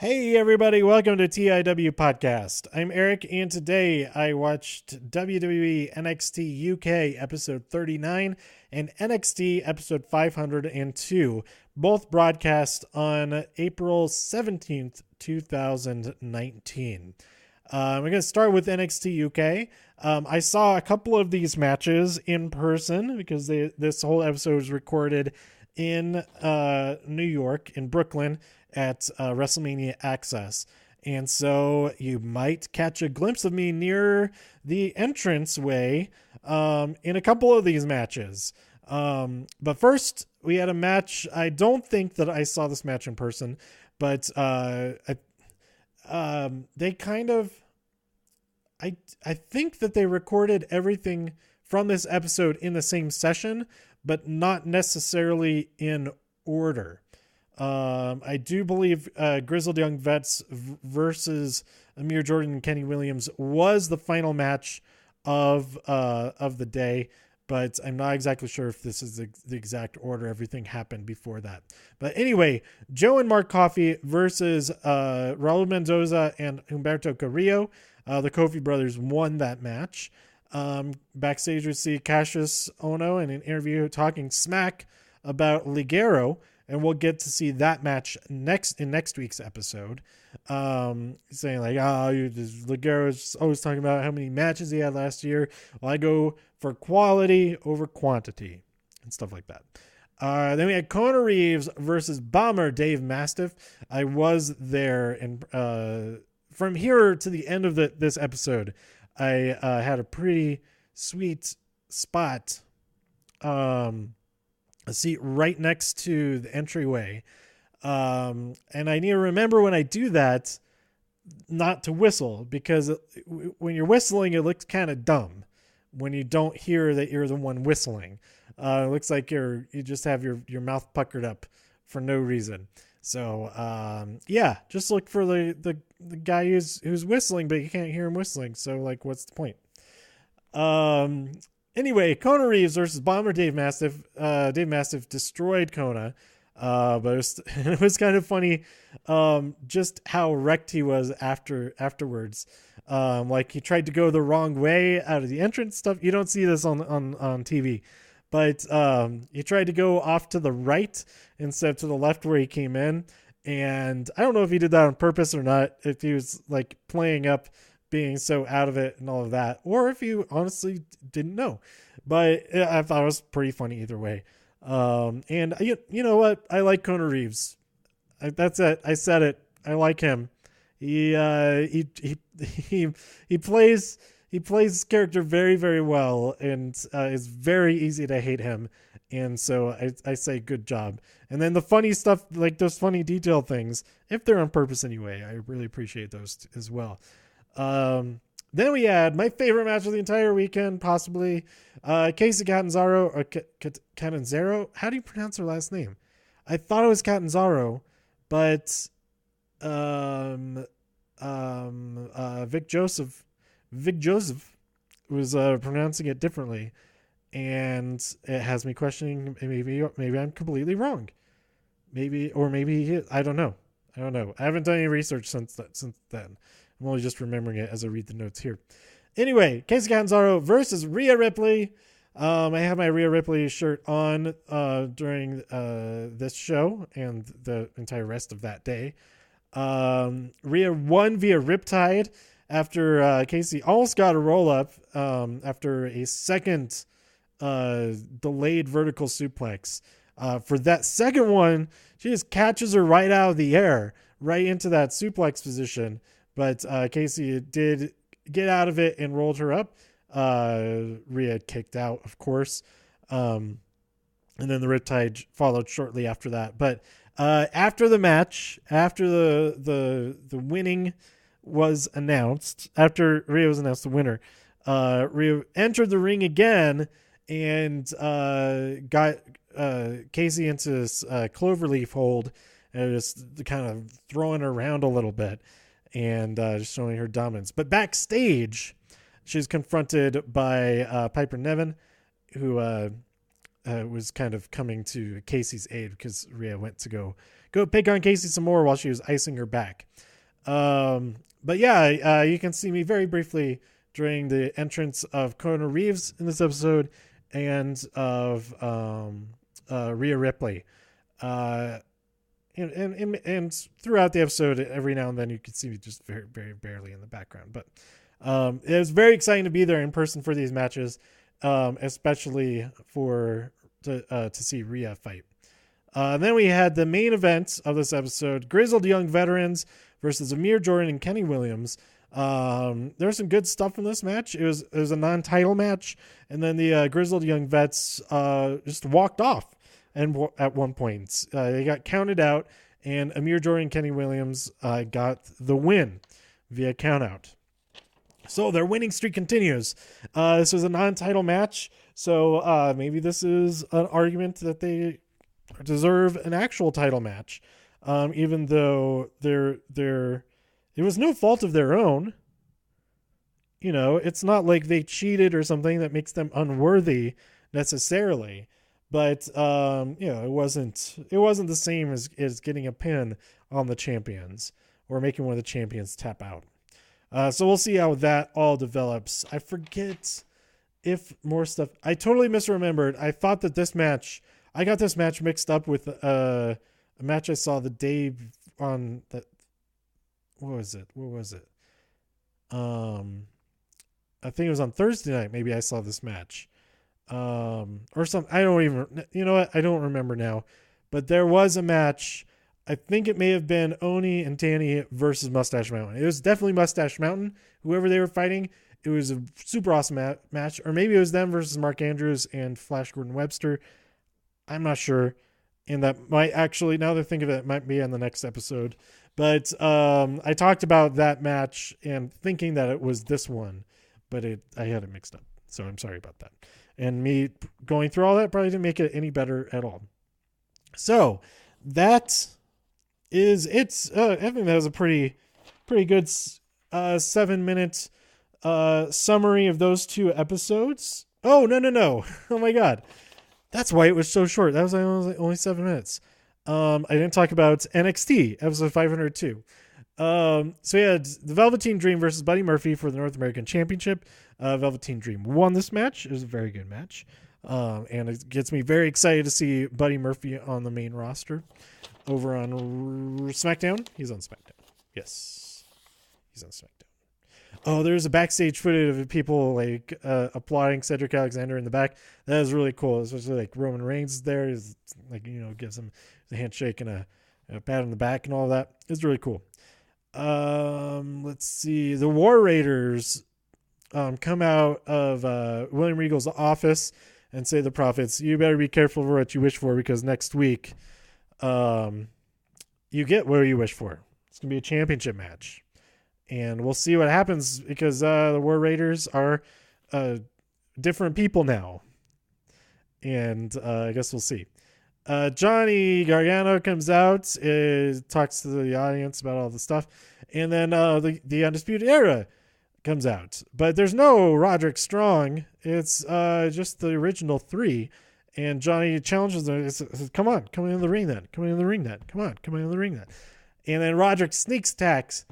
Hey everybody, welcome to TIW Podcast. I'm Eric, and today I watched WWE NXT UK episode 39 and NXT episode 502, both broadcast on April 17th, 2019. We're going to start with NXT UK. I saw a couple of these matches in person because this whole episode was recorded in New York, in Brooklyn, at WrestleMania Access. And so you might catch a glimpse of me near the entranceway in a couple of these matches. But first, we had a match. I don't think that I saw this match in person, but they kind of... I think that they recorded everything from this episode in the same session, but not necessarily in order. I do believe Grizzled Young Vets versus Amir Jordan and Kenny Williams was the final match of the day, but I'm not exactly sure if this is the exact order everything happened before that. But anyway, Joe and Mark Coffey versus Raul Mendoza and Humberto Carrillo. The Kofi brothers won that match. Backstage, we see Cassius Ohno in an interview talking smack about Ligero, and we'll get to see that match in next week's episode. Saying like, Ligero's always talking about how many matches he had last year. Well, I go for quality over quantity and stuff like that. Then we had Conor Reeves versus Bomber Dave Mastiff. I was there, and from here to the end of this episode, I had a pretty sweet spot, a seat right next to the entryway. And I need to remember when I do that not to whistle, because when you're whistling, it looks kind of dumb when you don't hear that you're the one whistling. It looks like you just have your mouth puckered up for no reason. So, yeah, just look for the guy who's whistling, but you can't hear him whistling. So, like, what's the point? Anyway, Conor Reeves versus Bomber Dave Mastiff. Dave Mastiff destroyed Kona, but it was kind of funny, just how wrecked he was afterwards. Like he tried to go the wrong way out of the entrance stuff. You don't see this on TV, but he tried to go off to the right instead of to the left where he came in. And I don't know if he did that on purpose or not, if he was like playing up being so out of it and all of that, or if you honestly didn't know. But I thought it was pretty funny either way. And you know what? I like Conor Reeves. That's it. I said it. I like him. He plays his character very, very well, and it's very easy to hate him. And so I say good job. And then the funny stuff, like those funny detail things, if they're on purpose anyway, I really appreciate those as well. Then we had my favorite match of the entire weekend, possibly Casey Catanzaro, or Catanzaro. How do you pronounce her last name? I thought it was Catanzaro, but Vic Joseph was pronouncing it differently, and it has me questioning. Maybe I'm completely wrong. Maybe I don't know. I haven't done any research since then. I'm only just remembering it as I read the notes here. Anyway, Casey Catanzaro versus Rhea Ripley. I have my Rhea Ripley shirt on during this show and the entire rest of that day. Rhea won via Riptide after Casey almost got a roll-up after a second delayed vertical suplex. For that second one, she just catches her right out of the air, right into that suplex position. But Casey did get out of it and rolled her up. Rhea kicked out, of course. And then the Riptide followed shortly after that. But after the match, after the winning was announced, after Rhea was announced the winner, Rhea entered the ring again and got Casey into this cloverleaf hold and just kind of throwing her around a little bit. And just showing her dominance. But backstage, she's confronted by Piper Niven, who was kind of coming to Casey's aid because Rhea went to go pick on Casey some more while she was icing her back. But yeah, you can see me very briefly during the entrance of Kona Reeves in this episode and of Rhea Ripley. And throughout the episode, every now and then you can see me just very, very barely in the background. But it was very exciting to be there in person for these matches, especially to see Rhea fight. Then we had the main event of this episode: Grizzled Young Veterans versus Amir Jordan and Kenny Williams. There was some good stuff in this match. It was a non-title match, and then the Grizzled Young Vets just walked off. And at one point, they got counted out, and Amir Jordan and Kenny Williams got the win via countout. So their winning streak continues. This was a non-title match, so maybe this is an argument that they deserve an actual title match, even though it was no fault of their own. You know, it's not like they cheated or something that makes them unworthy necessarily. But it wasn't the same as getting a pin on the champions or making one of the champions tap out. So we'll see how that all develops. I forget if more stuff. I totally misremembered. I thought that I got this match mixed up with a match I saw the day on that. What was it? I think it was on Thursday night. Maybe I saw this match. Or some, I don't even, you know what? I don't remember now, but there was a match. I think it may have been Oni and Danny versus Mustache Mountain. It was definitely Mustache Mountain, whoever they were fighting. It was a super awesome match, or maybe it was them versus Mark Andrews and Flash Gordon Webster. I'm not sure. And that might actually, now that I think of it might be on the next episode. But I talked about that match and thinking that it was this one, but I had it mixed up. So I'm sorry about that. And me going through all that probably didn't make it any better at all. So that is it. I think that was a pretty good 7-minute summary of those two episodes. Oh, no. Oh my God. That's why it was so short. That was only 7 minutes. I didn't talk about NXT episode 502. So we had the Velveteen Dream versus Buddy Murphy for the North American Championship. Velveteen Dream won this match. It was a very good match. And it gets me very excited to see Buddy Murphy on the main roster over on SmackDown. He's on SmackDown. Yes. He's on SmackDown. Oh, there's a backstage footage of people like applauding Cedric Alexander in the back. That is really cool. Especially like Roman Reigns is there. He's like, gives him a handshake and a pat on the back and all that. It's really cool. Let's see. The War Raiders come out of William Regal's office and say to the Prophets, you better be careful for what you wish for, because next week you get what you wish for. It's going to be a championship match. And we'll see what happens, because the War Raiders are different people now. And I guess we'll see. Johnny Gargano comes out, talks to the audience about all the stuff. And then the Undisputed Era comes out. But there's no Roderick Strong. It's just the original three. And Johnny challenges them. Says, come on, come in the ring then. Come in the ring then. Come on, come in the ring then. And then Roderick sneaks attacks,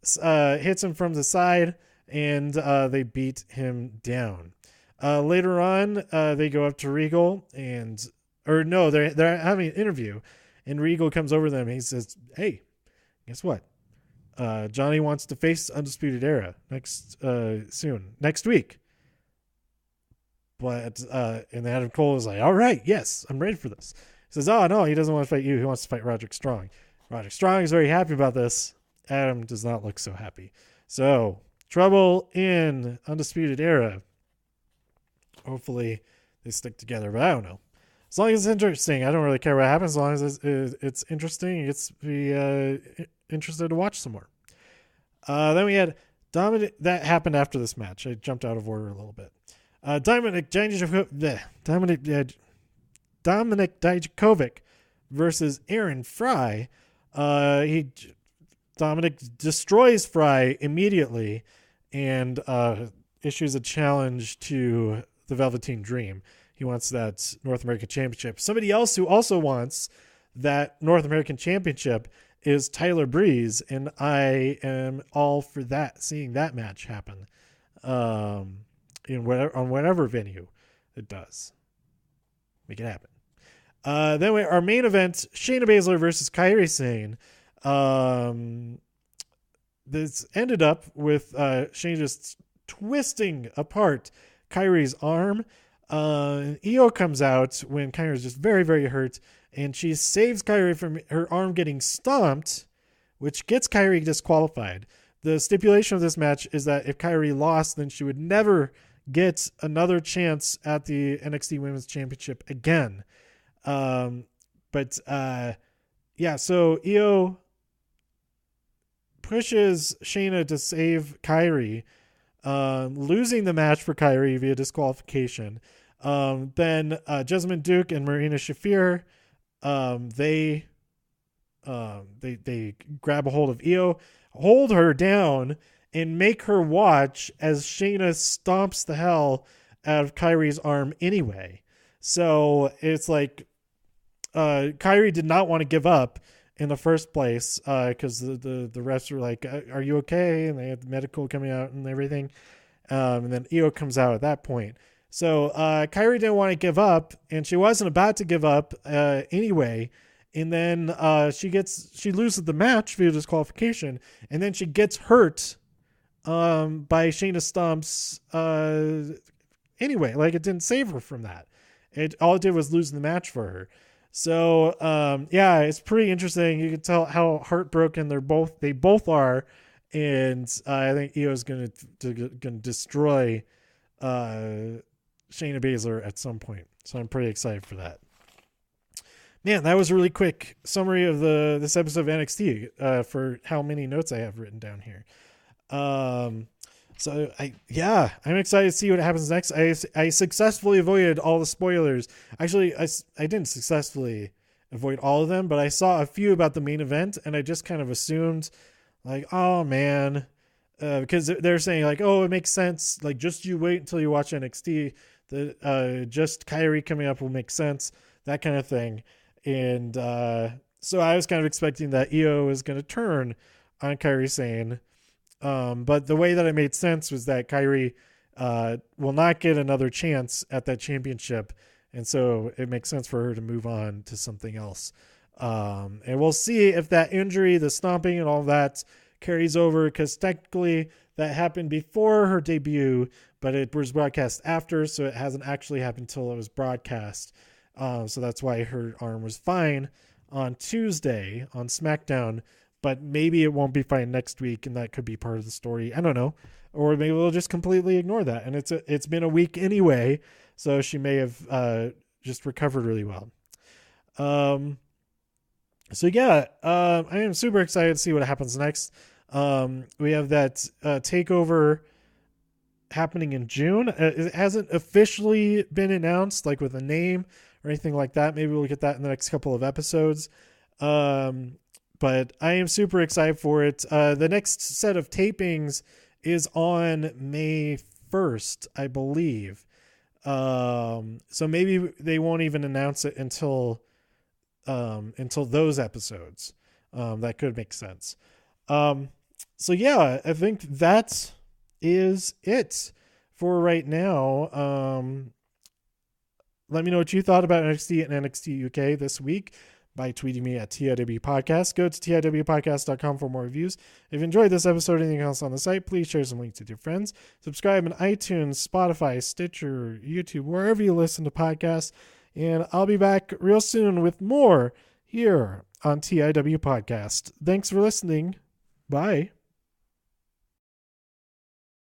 hits him from the side, and they beat him down. Later on, they go up to Regal they're having an interview, and Regal comes over to them and he says, hey, guess what? Johnny wants to face Undisputed Era next week. But and Adam Cole is like, all right, yes, I'm ready for this. He says, oh no, he doesn't want to fight you. He wants to fight Roderick Strong. Roderick Strong is very happy about this. Adam does not look so happy. So trouble in Undisputed Era. Hopefully they stick together, but I don't know. As long as it's interesting, I don't really care what happens. As long as it's interesting, it gets me interested to watch some more. Then we had Dominic. That happened after this match. I jumped out of order a little bit. Dominic Dijakovic versus Aaron Fry. Dominic destroys Fry immediately and issues a challenge to the Velveteen Dream. He wants that North American Championship. Somebody else who also wants that North American Championship is Tyler Breeze, and I am all for that, seeing that match happen on whatever venue it does. Make it happen. Then our main event, Shayna Baszler versus Kairi Sane. This ended up with Shayna just twisting apart Kairi's arm. Io comes out when Kairi's just very, very hurt, and she saves Kairi from her arm getting stomped, which gets Kairi disqualified. The stipulation of this match is that if Kairi lost, then she would never get another chance at the NXT Women's Championship again. So Io pushes Shayna to save Kairi, losing the match for Kairi via disqualification. Then Jessamine Duke and Marina Shafir, they grab a hold of Io, hold her down, and make her watch as Shayna stomps the hell out of Kairi's arm anyway. So it's like Kairi did not want to give up in the first place because the refs were like, are you okay? And they had the medical coming out and everything. And then Io comes out at that point. So Kairi didn't want to give up, and she wasn't about to give up anyway. And then she loses the match via disqualification, and then she gets hurt by Shayna stomps anyway. Like, it didn't save her from that. All it did was lose the match for her. So it's pretty interesting. You can tell how heartbroken they both are, and I think Io's gonna destroy Shayna Baszler at some point. So I'm pretty excited for that. Man, that was a really quick summary of this episode of NXT for how many notes I have written down here. I'm excited to see what happens next. I successfully avoided all the spoilers. Actually, I didn't successfully avoid all of them, but I saw a few about the main event, and I just kind of assumed, like, oh man, because they're saying like, oh, it makes sense. Like, just you wait until you watch NXT. Just Kairi coming up will make sense. That kind of thing. And so I was kind of expecting that Io is going to turn on Kairi Sane. But the way that it made sense was that Kairi will not get another chance at that championship. And so it makes sense for her to move on to something else. And we'll see if that injury, the stomping and all that carries over, because technically that happened before her debut, but it was broadcast after. So it hasn't actually happened until it was broadcast. So that's why her arm was fine on Tuesday on SmackDown, but maybe it won't be fine next week, and that could be part of the story. I don't know. Or maybe we'll just completely ignore that. And it's been a week anyway, so she may have just recovered really well. I am super excited to see what happens next. We have that takeover happening in June. It hasn't officially been announced, like with a name or anything like that. Maybe we'll get that in the next couple of episodes. But I am super excited for it. The next set of tapings is on May 1st, I believe. So maybe they won't even announce it until those episodes. That could make sense. I think that is it for right now. Let me know what you thought about NXT and NXT UK this week by tweeting me at TIW Podcast. Go to TIWpodcast.com for more reviews. If you enjoyed this episode or anything else on the site, please share some links with your friends. Subscribe on iTunes, Spotify, Stitcher, YouTube, wherever you listen to podcasts. And I'll be back real soon with more here on TIW Podcast. Thanks for listening. Bye.